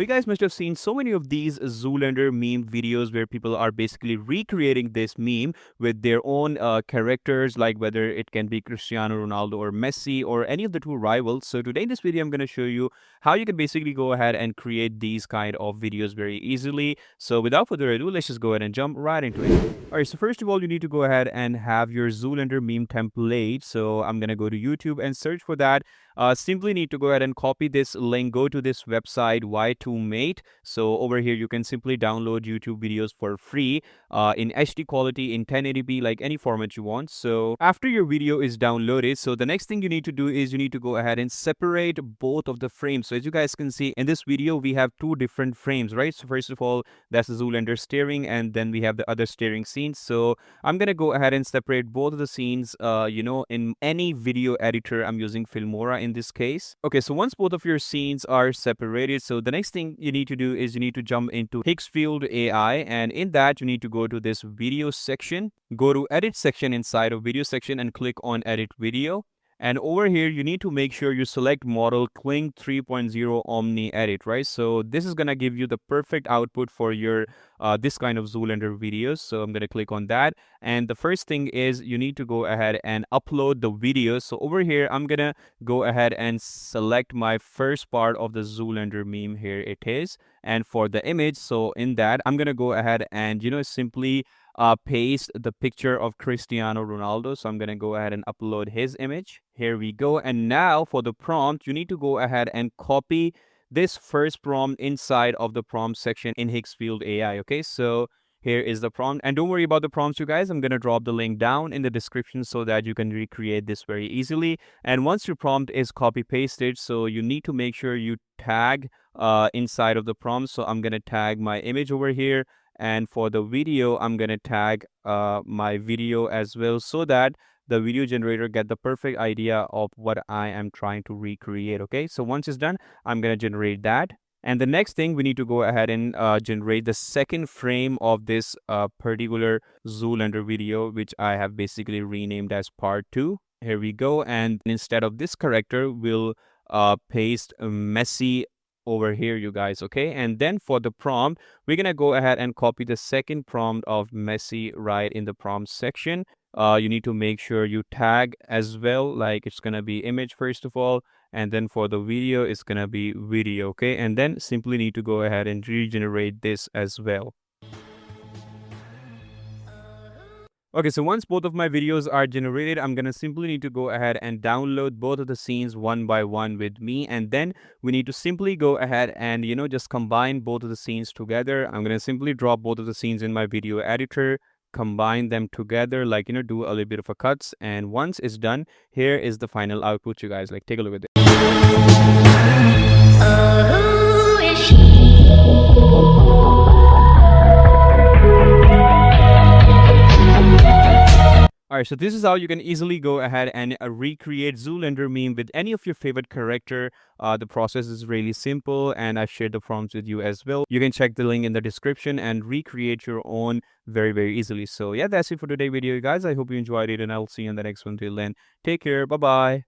you guys must have seen so many of these Zoolander meme videos where people are basically recreating this meme with their own characters, like whether it can be Cristiano Ronaldo or Messi or any of the two rivals. So today in this video, I'm going to show you how you can basically go ahead and create these kind of videos very easily. So without further ado, let's just go ahead and jump right into it. All right, so first of all, you need to go ahead and have your Zoolander meme template. So I'm going to go to YouTube and search for that. Simply need to go ahead and copy this link, go to this website Y2Mate. So over here you can simply download YouTube videos for free in HD quality, in 1080p, like any format you want. So after your video is downloaded, so the next thing you need to do is you need to go ahead and separate both of the frames. So as you guys can see in this video, we have two different frames, right? So first of all, that's the Zoolander staring, and then we have the other staring scenes. So I'm gonna go ahead and separate both of the scenes, in any video editor. I'm using Filmora in this case. Okay, so once both of your scenes are separated, so the next thing you need to do is you need to jump into Higgsfield AI, and in that you need to go to this video section, go to edit section inside of video section and click on edit video. And over here, you need to make sure you select model Kling 3.0 Omni Edit, right? So this is going to give you the perfect output for your this kind of Zoolander videos. So I'm going to click on that. And the first thing is you need to go ahead and upload the video. So over here, I'm going to go ahead and select my first part of the Zoolander meme. Here it is. And for the image, so in that, I'm going to go ahead and, simply paste the picture of Cristiano Ronaldo. So I'm going to go ahead and upload his image. Here we go. And now for the prompt, you need to go ahead and copy this first prompt inside of the prompt section in Higgsfield AI. Okay, so here is the prompt. And don't worry about the prompts, you guys. I'm going to drop the link down in the description so that you can recreate this very easily. And once your prompt is copy pasted, so you need to make sure you tag inside of the prompt. So I'm going to tag my image over here. And for the video, I'm going to tag my video as well, so that the video generator get the perfect idea of what I am trying to recreate. Okay, so once it's done, I'm going to generate that. And the next thing, we need to go ahead and generate the second frame of this particular Zoolander video, which I have basically renamed as part 2. Here we go. And instead of this character, we'll paste Messi over here, you guys. Okay, and then for the prompt, we're gonna go ahead and copy the second prompt of Messi right in the prompt section. You need to make sure you tag as well, like it's gonna be image first of all, and then for the video it's gonna be video. Okay, and then simply need to go ahead and regenerate this as well. Okay, so once both of my videos are generated, I'm going to simply need to go ahead and download both of the scenes one by one with me. And then we need to simply go ahead and, just combine both of the scenes together. I'm going to simply drop both of the scenes in my video editor, combine them together, like, do a little bit of a cuts. And once it's done, here is the final output, you guys. Like, take a look at this. Oh, is she? Alright, so this is how you can easily go ahead and recreate Zoolander meme with any of your favorite character. The process is really simple, and I've shared the prompts with you as well. You can check the link in the description and recreate your own very, very easily. So yeah, that's it for today's video, guys. I hope you enjoyed it, and I'll see you in the next one. Till then, take care. Bye-bye.